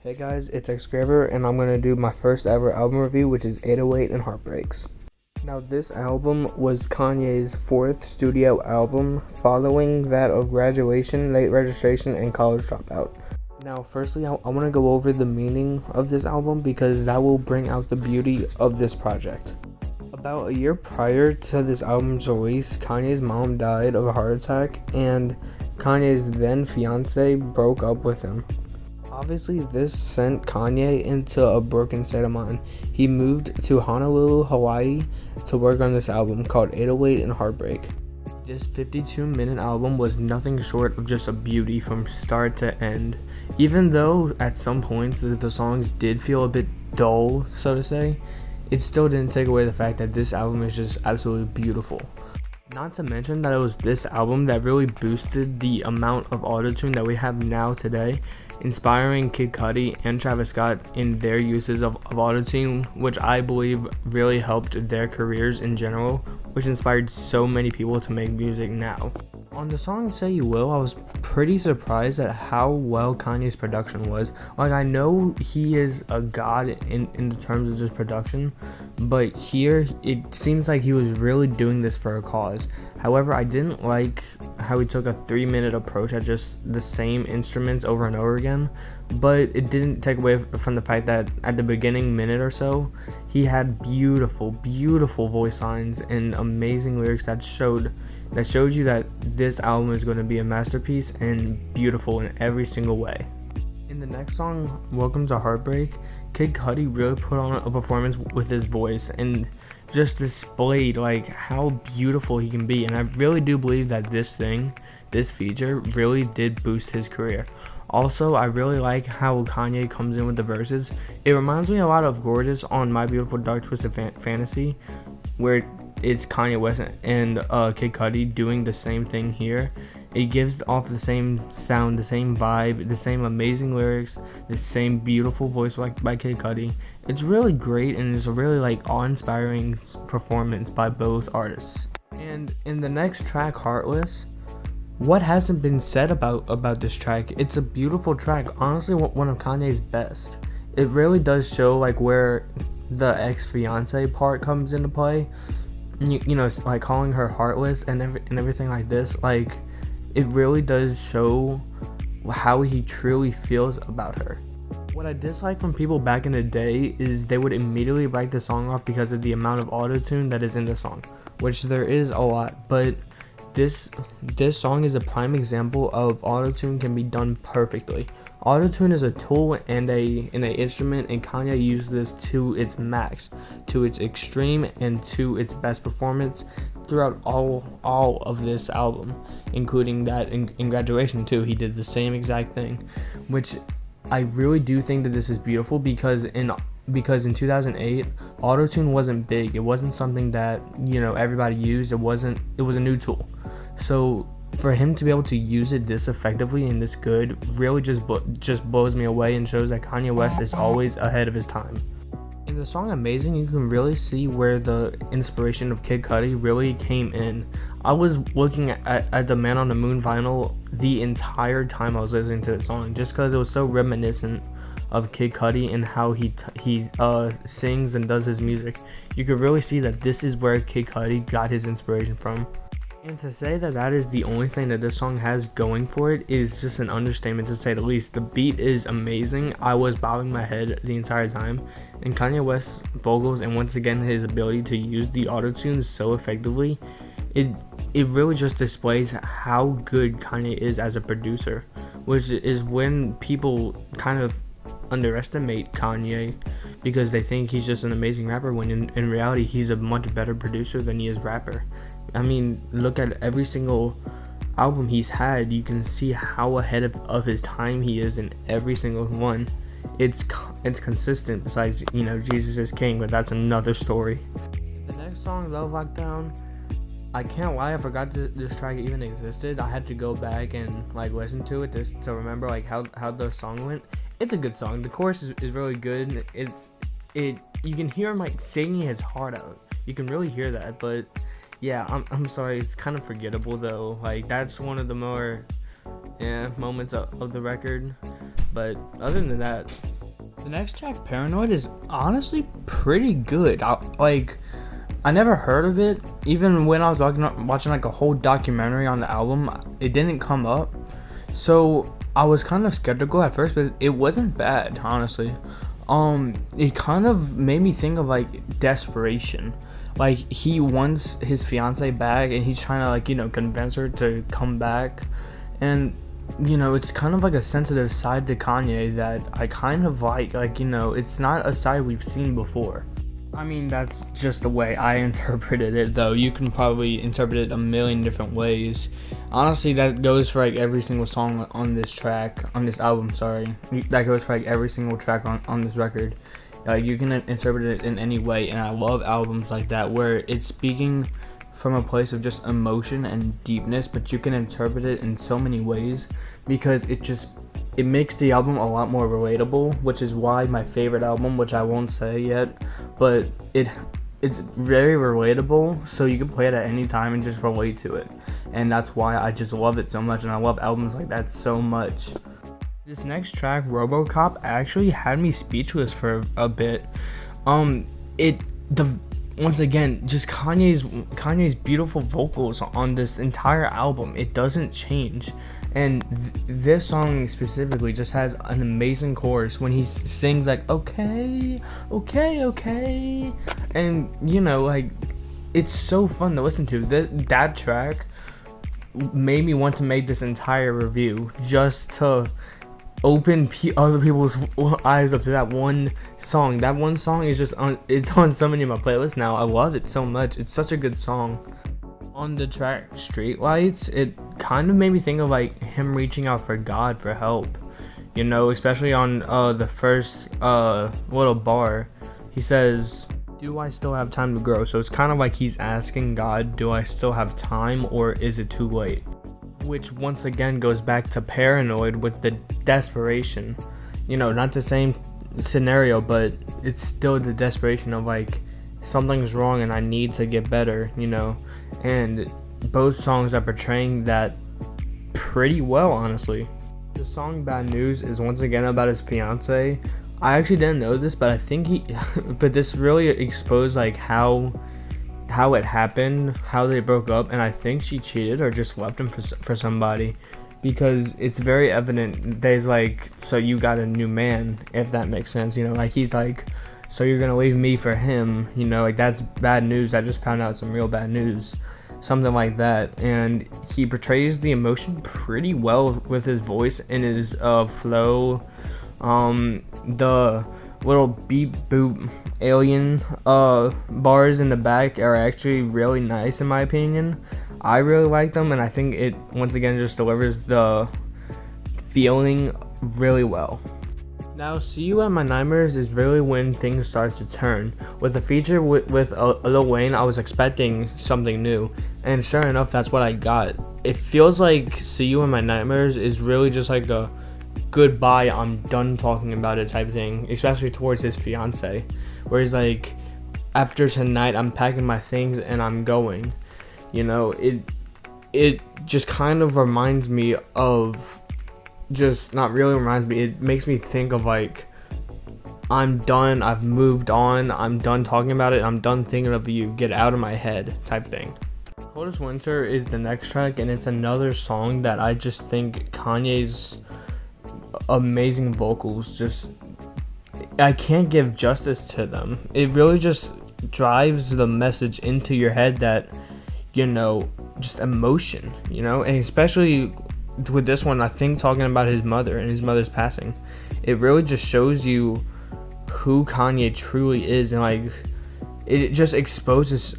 Hey guys, it's Xgraver and I'm going to do my first ever album review, which is 808 and Heartbreaks. Now this album was Kanye's fourth studio album following that of Graduation, Late Registration, and College Dropout. Now firstly, I want to go over the meaning of this album because that will bring out the beauty of this project. About a year prior to this album's release, Kanye's mom died of a heart attack and Kanye's then fiance broke up with him. Obviously, this sent Kanye into a broken state of mind. He moved to Honolulu, Hawaii to work on this album called 808 and Heartbreak. This 52-minute album was nothing short of just a beauty from start to end. Even though at some points the songs did feel a bit dull, so to say, it still didn't take away the fact that this album is just absolutely beautiful. Not to mention that it was this album that really boosted the amount of autotune that we have now today, inspiring Kid Cudi and Travis Scott in their uses of autotune, which I believe really helped their careers in general, which inspired so many people to make music now. On the song Say You Will, I was pretty surprised at how well Kanye's production was. Like, I know he is a god in the terms of just production, but here it seems like he was really doing this for a cause. However, I didn't like how he took a 3-minute approach at just the same instruments over and over again, but it didn't take away from the fact that at the beginning minute or so, he had beautiful voice lines and amazing lyrics that showed you that this album is going to be a masterpiece and beautiful in every single way. In the next song, Welcome to Heartbreak, Kid Cudi really put on a performance with his voice and just displayed like how beautiful he can be, and I really do believe that this feature really did boost his career. Also, I really like how Kanye comes in with the verses. It reminds me a lot of Gorgeous on My Beautiful Dark Twisted Fantasy, where it's Kanye West and Kid Cudi doing the same thing here. It gives off the same sound, the same vibe, the same amazing lyrics, the same beautiful voice by Kid Cudi. It's really great and it's a really awe-inspiring performance by both artists. And in the next track, Heartless, what hasn't been said about this track? It's a beautiful track, honestly one of Kanye's best. It really does show where the ex-fiance part comes into play. You know, like calling her heartless and everything like this. It really does show how he truly feels about her. What I dislike from people back in the day is they would immediately write the song off because of the amount of autotune that is in the song, which there is a lot, but this song is a prime example of autotune can be done perfectly. Autotune is a tool and an instrument, and Kanye used this to its max, to its extreme, and to its best performance throughout all of this album, including that in Graduation too. He did the same exact thing, which I really do think that this is beautiful because in 2008, autotune wasn't big. It wasn't something that everybody used. It was a new tool. So for him to be able to use it this effectively and this good really just blows me away and shows that Kanye West is always ahead of his time. In the song Amazing, you can really see where the inspiration of Kid Cudi really came in. I was looking at the Man on the Moon vinyl the entire time I was listening to the song, just because it was so reminiscent of Kid Cudi and how he sings and does his music. You could really see that this is where Kid Cudi got his inspiration from. And to say that is the only thing that this song has going for it is just an understatement, to say the least. The beat is amazing. I was bobbing my head the entire time. And Kanye West's vocals, and once again his ability to use the autotune so effectively, it really just displays how good Kanye is as a producer, which is when people kind of underestimate Kanye because they think he's just an amazing rapper, when in reality he's a much better producer than he is rapper. I mean, look at every single album he's had. You can see how ahead of his time he is in every single one. It's consistent, besides Jesus is King, but that's another story. The next song, Love Lockdown, I can't lie, I forgot this track even existed. I had to go back and listen to it to remember how the song went. It's a good song. The chorus is really good. You can hear him singing his heart out. You can really hear that, but yeah, I'm sorry, it's kind of forgettable though. That's one of the more moments of the record, but other than that, The next track, Paranoid, is honestly pretty good. I never heard of it. Even when I was watching like a whole documentary on the album, it didn't come up. So I was kind of skeptical at first, but it wasn't bad, honestly. It kind of made me think of like desperation. Like he wants his fiance back and he's trying to like, convince her to come back. And it's kind of like a sensitive side to Kanye that I kind of like, it's not a side we've seen before. I mean, that's just the way I interpreted it, though. You can probably interpret it a million different ways. Honestly, that goes for like every single song on this album, sorry. That goes for like every single track on this record. Like, you can interpret it in any way, and I love albums like that where it's speaking from a place of just emotion and deepness, but you can interpret it in so many ways because it makes the album a lot more relatable, which is why my favorite album, which I won't say yet, but it's very relatable, so you can play it at any time and just relate to it, and that's why I just love it so much, and I love albums like that so much. This next track, Robocop, actually had me speechless for a bit. Once again, just Kanye's beautiful vocals on this entire album, it doesn't change. And this song specifically just has an amazing chorus when he sings like, okay, and like, it's so fun to listen to. That track made me want to make this entire review just to open other people's eyes up to that one song. That one song is just it's on so many of my playlists now. I love it so much. It's such a good song. On the track Streetlights, it kind of made me think of like him reaching out for God for help, especially on the first little bar. He says, do I still have time to grow? So it's kind of like he's asking God, do I still have time, or is it too late? Which once again goes back to Paranoid with the desperation. Not the same scenario, but it's still the desperation of like, something's wrong and I need to get better, and both songs are portraying that pretty well, honestly. The song Bad News is once again about his fiance. I actually didn't know this, but I think but this really exposed like how it happened, how they broke up, and I think she cheated or just left him for somebody, because it's very evident there's like, so you got a new man, if that makes sense, like he's like, so you're gonna leave me for him, like that's bad news. I just found out some real bad news, something like that. And he portrays the emotion pretty well with his voice and his flow. The little beep boop alien bars in the back are actually really nice in my opinion. I really like them, and I think it once again just delivers the feeling really well. Now, See You at My Nightmares is really when things start to turn. With the feature with Lil Wayne, I was expecting something new, and sure enough, that's what I got. It feels like See You in My Nightmares is really just like a goodbye, I'm done talking about it type thing, especially towards his fiance, where he's like, after tonight, I'm packing my things and I'm going. It just kind of reminds me of, just not really reminds me, it makes me think of like, I'm done, I've moved on, I'm done talking about it, I'm done thinking of you, get out of my head type thing. Coldest Winter is the next track, and it's another song that I just think Kanye's amazing vocals, I can't give justice to them. It really just drives the message into your head that, just emotion, and especially with this one, I think talking about his mother and his mother's passing, it really just shows you who Kanye truly is, and like it just exposes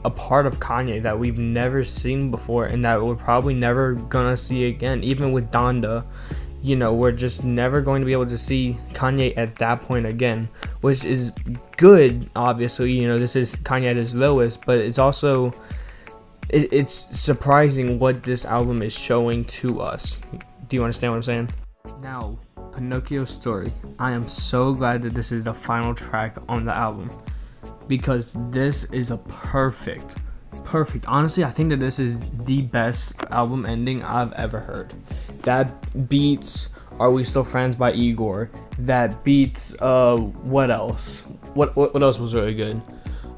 a part of Kanye that we've never seen before, and that we're probably never gonna see again. Even with Donda, we're just never going to be able to see Kanye at that point again, which is good, obviously. This is Kanye at his lowest, but it's also it's surprising what this album is showing to us. Do you understand what I'm saying? Now, Pinocchio's story. I am so glad that this is the final track on the album, because this is a perfect, honestly, I think that this is the best album ending I've ever heard. That beats Are We Still Friends by Igor. That beats what else? What else was really good?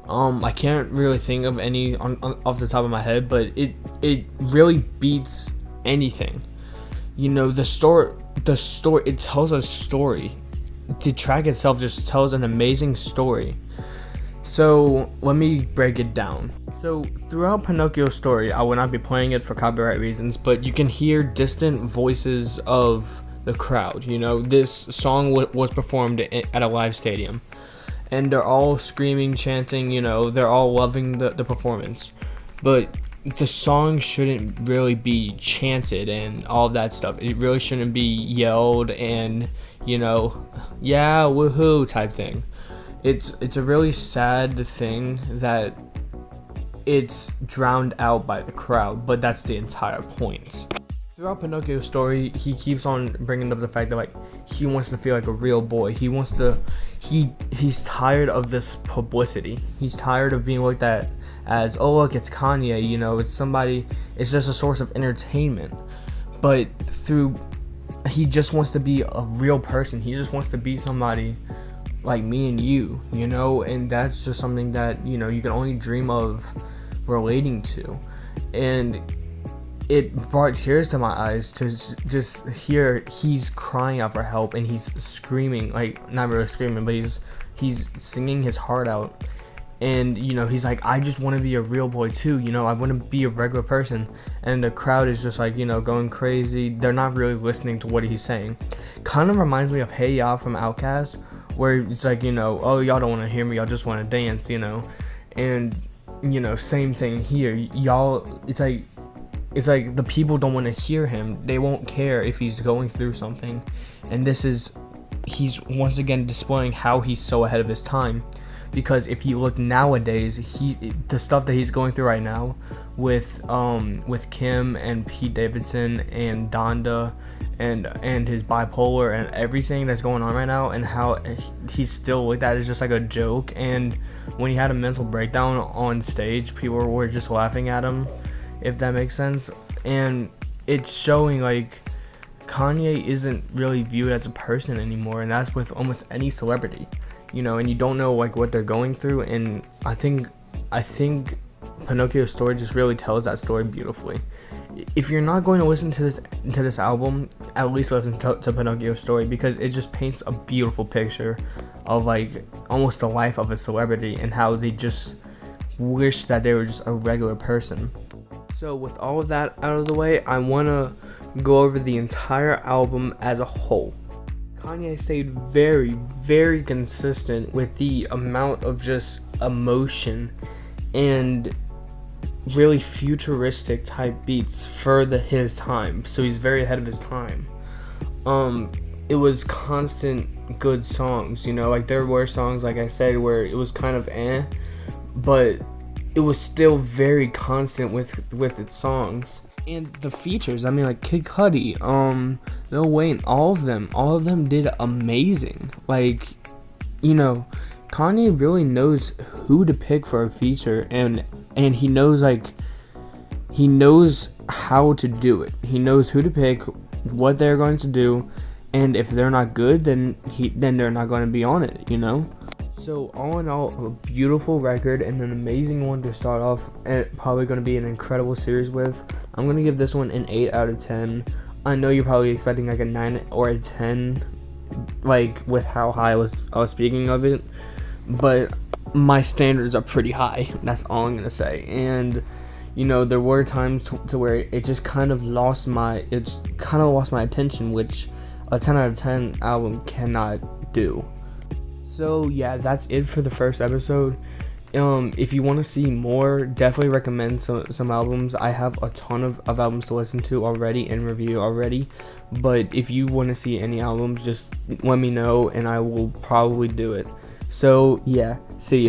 I can't really think of any off the top of my head, but it really beats anything. You know, the story, it tells a story. The track itself just tells an amazing story. So let me break it down. So throughout Pinocchio's story, I will not be playing it for copyright reasons, but you can hear distant voices of the crowd. You know, this song was performed at a live stadium, and they're all screaming, chanting, you know, they're all loving the performance. But the song shouldn't really be chanted and all that stuff. It really shouldn't be yelled and, you know, yeah, woohoo type thing. It's a really sad thing that it's drowned out by the crowd, but that's the entire point. Throughout Pinocchio's story, he keeps on bringing up the fact that, like, he wants to feel like a real boy. He wants to, he's tired of this publicity. He's tired of being looked at as, oh look, it's Kanye, you know, it's somebody, it's just a source of entertainment. But he just wants to be a real person. He just wants to be somebody like me and you know, and that's just something that, you know, you can only dream of relating to. And it brought tears to my eyes to just hear he's crying out for help, and he's screaming, like, not really screaming, but he's singing his heart out. And, you know, he's like, I just want to be a real boy too, you know, I want to be a regular person. And the crowd is just like, you know, going crazy. They're not really listening to what he's saying. Kind of reminds me of Hey Ya from Outkast, where it's like, you know, oh, y'all don't want to hear me, y'all just want to dance, you know. And, you know, same thing here. Y'all, it's like the people don't want to hear him. They won't care if he's going through something. And he's once again displaying how he's so ahead of his time. Because if you look nowadays, the stuff that he's going through right now with Kim and Pete Davidson and Donda and his bipolar and everything that's going on right now, and how he's still looked at as just like a joke. And when he had a mental breakdown on stage, people were just laughing at him, if that makes sense. And it's showing, like, Kanye isn't really viewed as a person anymore, and that's with almost any celebrity, you know. And you don't know, like, what they're going through. And I think Pinocchio's story just really tells that story beautifully. If you're not going to listen to this album, at least listen to Pinocchio's story, because it just paints a beautiful picture of, like, almost the life of a celebrity and how they just wish that they were just a regular person. So with all of that out of the way, I want to go over the entire album as a whole. Kanye stayed very, very consistent with the amount of just emotion and really futuristic type beats for his time. So he's very ahead of his time. It was constant good songs, you know, like there were songs, like I said, where it was kind of but it was still very constant with its songs. And the features, I mean, like Kid Cudi, Lil Wayne, all of them did amazing. Like, you know, Kanye really knows who to pick for a feature, and he knows, like, he knows how to do it. He knows who to pick, what they're going to do, and if they're not good, then they're not going to be on it, you know? So all in all, a beautiful record and an amazing one to start off, and probably going to be an incredible series with. I'm going to give this one an 8 out of 10. I know you're probably expecting like a 9 or a 10, like with how high I was speaking of it, but my standards are pretty high. That's all I'm going to say. And, you know, there were times to where it just kind of lost my attention, which a 10 out of 10 album cannot do. So yeah, that's it for the first episode. If you want to see more, definitely recommend some albums. I have a ton of albums to listen to already and review already, but if you want to see any albums, just let me know and I will probably do it. So yeah, see ya.